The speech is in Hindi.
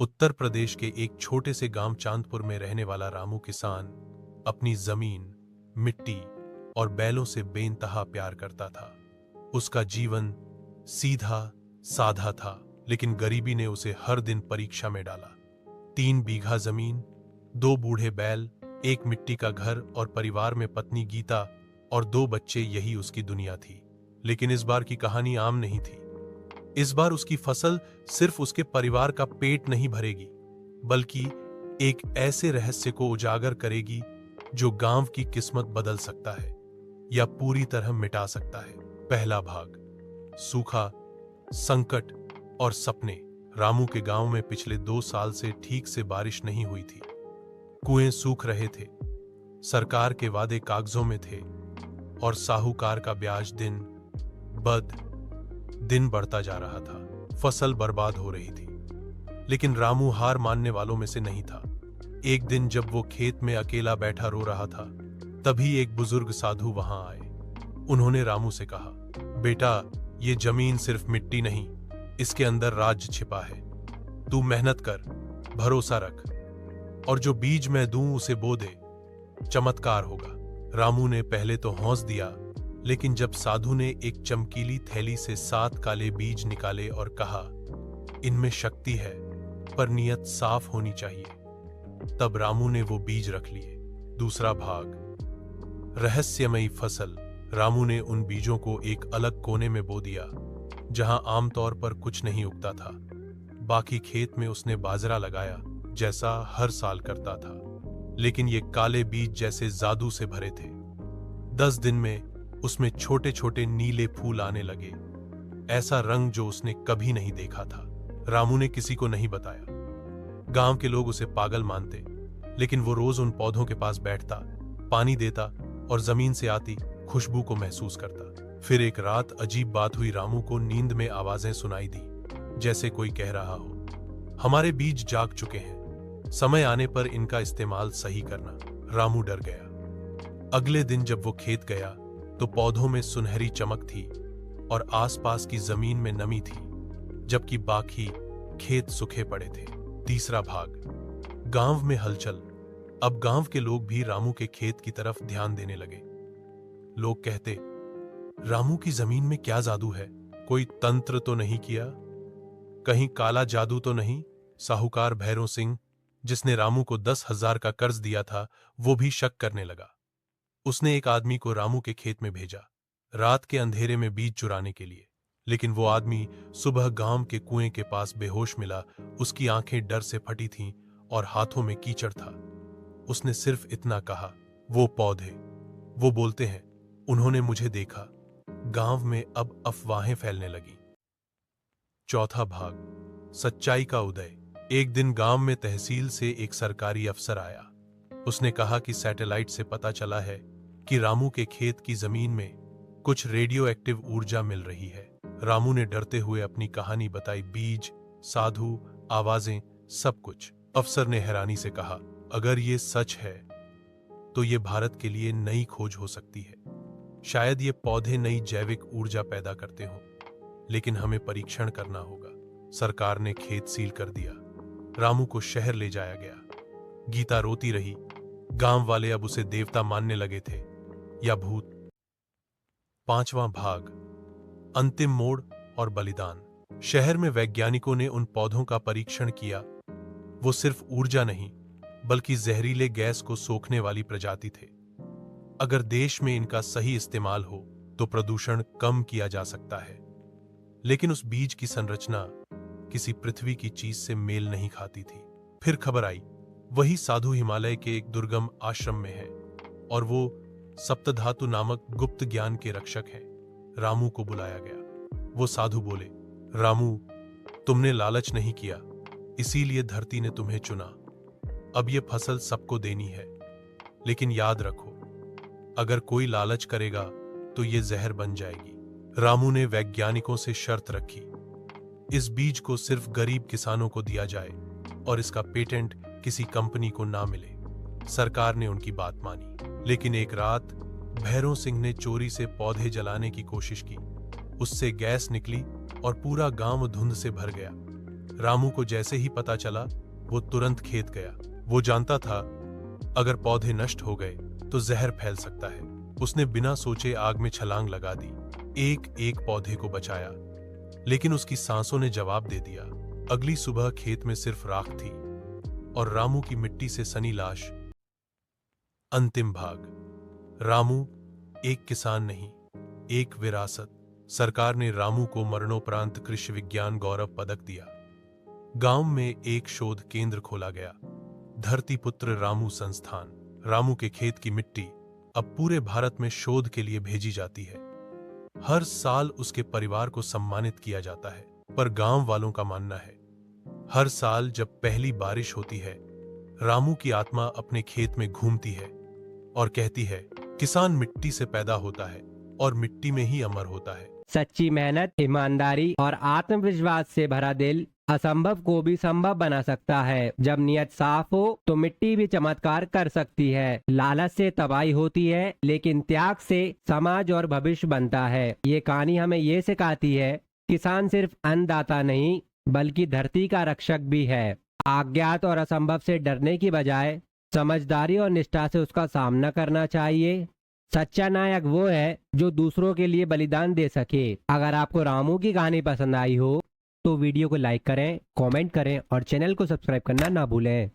उत्तर प्रदेश के एक छोटे से गांव चांदपुर में रहने वाला रामू किसान अपनी जमीन, मिट्टी और बैलों से बेइंतहा प्यार करता था। उसका जीवन सीधा साधा था, लेकिन गरीबी ने उसे हर दिन परीक्षा में डाला। 3 बीघा जमीन, 2 बूढ़े बैल, एक मिट्टी का घर और परिवार में पत्नी गीता और 2 बच्चे, यही उसकी दुनिया थी। लेकिन इस बार की कहानी आम नहीं थी। इस बार उसकी फसल सिर्फ उसके परिवार का पेट नहीं भरेगी, बल्कि एक ऐसे रहस्य को उजागर करेगी जो गांव की किस्मत बदल सकता है या पूरी तरह मिटा सकता है। पहला भाग, सूखा, संकट और सपने। रामू के गांव में पिछले 2 साल से ठीक से बारिश नहीं हुई थी। कुएं सूख रहे थे, सरकार के वादे कागजों में थे और साहूकार का ब्याज दिन दिन बढ़ता जा रहा था। फसल बर्बाद हो रही थी, लेकिन रामू हार मानने वालों में से नहीं था। एक दिन जब वो खेत में अकेला बैठा रो रहा था, तभी एक बुजुर्ग साधु वहां आए। उन्होंने रामू से कहा, बेटा, ये जमीन सिर्फ मिट्टी नहीं, इसके अंदर राज छिपा है। तू मेहनत कर, भरोसा रख और जो बीज मैं दूं उसे बो दे, चमत्कार होगा। रामू ने पहले तो हौंस दिया, लेकिन जब साधु ने एक चमकीली थैली से 7 काले बीज निकाले और कहा, इनमें शक्ति है, पर नियत साफ होनी चाहिए, तब रामू ने वो बीज रख लिए। दूसरा भाग, रहस्यमयी फसल। रामू ने उन बीजों को एक अलग कोने में बो दिया, जहां आमतौर पर कुछ नहीं उगता था। बाकी खेत में उसने बाजरा लगाया, जैसा हर साल करता था, लेकिन ये काले बीज जैसे जादू से भरे थे। 10 दिन में उसमें छोटे छोटे नीले फूल आने लगे, ऐसा रंग जो उसने कभी नहीं देखा था। रामू ने किसी को नहीं बताया। गांव के लोग उसे पागल मानते, लेकिन वो रोज उन पौधों के पास बैठता, पानी देता और जमीन से आती खुशबू को महसूस करता। फिर एक रात अजीब बात हुई। रामू को नींद में आवाजें सुनाई दी, जैसे कोई कह रहा हो, हमारे बीज जाग चुके हैं, समय आने पर इनका इस्तेमाल सही करना। रामू डर गया। अगले दिन जब वो खेत गया तो पौधों में सुनहरी चमक थी और आसपास की जमीन में नमी थी, जबकि बाकी खेत सूखे पड़े थे। तीसरा भाग, गांव में हलचल। अब गांव के लोग भी रामू के खेत की तरफ ध्यान देने लगे। लोग कहते, रामू की जमीन में क्या जादू है? कोई तंत्र तो नहीं किया? कहीं काला जादू तो नहीं? साहूकार भैरों सिंह, जिसने रामू को 10,000 का कर्ज दिया था, वो भी शक करने लगा। उसने एक आदमी को रामू के खेत में भेजा, रात के अंधेरे में बीज चुराने के लिए। लेकिन वो आदमी सुबह गांव के कुएं के पास बेहोश मिला। उसकी आंखें डर से फटी थीं और हाथों में कीचड़ था। उसने सिर्फ इतना कहा, वो पौधे, वो बोलते हैं, उन्होंने मुझे देखा। गांव में अब अफवाहें फैलने लगी। चौथा भाग, सच्चाई का उदय। एक दिन गांव में तहसील से एक सरकारी अफसर आया। उसने कहा कि सैटेलाइट से पता चला है कि रामू के खेत की जमीन में कुछ रेडियो एक्टिव ऊर्जा मिल रही है। रामू ने डरते हुए अपनी कहानी बताई, बीज, साधु, आवाजें, सब कुछ। अफसर ने हैरानी से कहा, अगर ये सच है तो ये भारत के लिए नई खोज हो सकती है। शायद ये पौधे नई जैविक ऊर्जा पैदा करते हों, लेकिन हमें परीक्षण करना होगा। सरकार ने खेत सील कर दिया। रामू को शहर ले जाया गया। गीता रोती रही। गांव वाले अब उसे देवता मानने लगे थे या भूत। 5वां भाग, अंतिम मोड़ और बलिदान। शहर में वैज्ञानिकों ने उन पौधों का परीक्षण किया। वो सिर्फ ऊर्जा नहीं, बल्कि जहरीले गैस को सोखने वाली प्रजाति थे। अगर देश में इनका सही इस्तेमाल हो तो प्रदूषण कम किया जा सकता है। लेकिन उस बीज की संरचना किसी पृथ्वी की चीज से मेल नहीं खाती थी। फिर खबर आई, वही साधु हिमालय के एक दुर्गम आश्रम में है और वो सप्तधातु नामक गुप्त ज्ञान के रक्षक हैं। रामू को बुलाया गया। वो साधु बोले, रामू, तुमने लालच नहीं किया, इसीलिए धरती ने तुम्हें चुना। अब ये फसल सबको देनी है, लेकिन याद रखो, अगर कोई लालच करेगा तो ये जहर बन जाएगी। रामू ने वैज्ञानिकों से शर्त रखी, इस बीज को सिर्फ गरीब किसानों को दिया जाए और इसका पेटेंट किसी कंपनी को ना मिले। सरकार ने उनकी बात मानी। लेकिन एक रात भैरों सिंह ने चोरी से पौधे जलाने की कोशिश की। उससे गैस निकली और पूरा गांव धुंध से भर गया। रामू को जैसे ही पता चला वो तुरंत खेत गया। वो जानता था अगर पौधे नष्ट हो गए तो जहर फैल सकता है। उसने बिना सोचे आग में छलांग लगा दी, एक एक पौधे को बचाया, लेकिन उसकी सांसों ने जवाब दे दिया। अगली सुबह खेत में सिर्फ राख थी और रामू की मिट्टी से सनी लाश। अंतिम भाग। रामू एक किसान नहीं, एक विरासत। सरकार ने रामू को मरणोपरांत कृषि विज्ञान गौरव पदक दिया। गांव में एक शोध केंद्र खोला गया, धरती पुत्र रामू संस्थान। रामू के खेत की मिट्टी अब पूरे भारत में शोध के लिए भेजी जाती है। हर साल उसके परिवार को सम्मानित किया जाता है। पर गांव वालों का मानना है, हर साल जब पहली बारिश होती है, रामू की आत्मा अपने खेत में घूमती है और कहती है, किसान मिट्टी से पैदा होता है और मिट्टी में ही अमर होता है। सच्ची मेहनत, ईमानदारी और आत्मविश्वास से भरा दिल असंभव को भी संभव बना सकता है। जब नियत साफ हो तो मिट्टी भी चमत्कार कर सकती है। लालच से तबाही होती है, लेकिन त्याग से समाज और भविष्य बनता है। ये कहानी हमें ये सिखाती है, किसान सिर्फ अन्नदाता नहीं बल्कि धरती का रक्षक भी है। अज्ञात और असंभव से डरने की बजाय समझदारी और निष्ठा से उसका सामना करना चाहिए। सच्चा नायक वो है जो दूसरों के लिए बलिदान दे सके। अगर आपको रामू की कहानी पसंद आई हो तो वीडियो को लाइक करें, कमेंट करें और चैनल को सब्सक्राइब करना ना भूलें।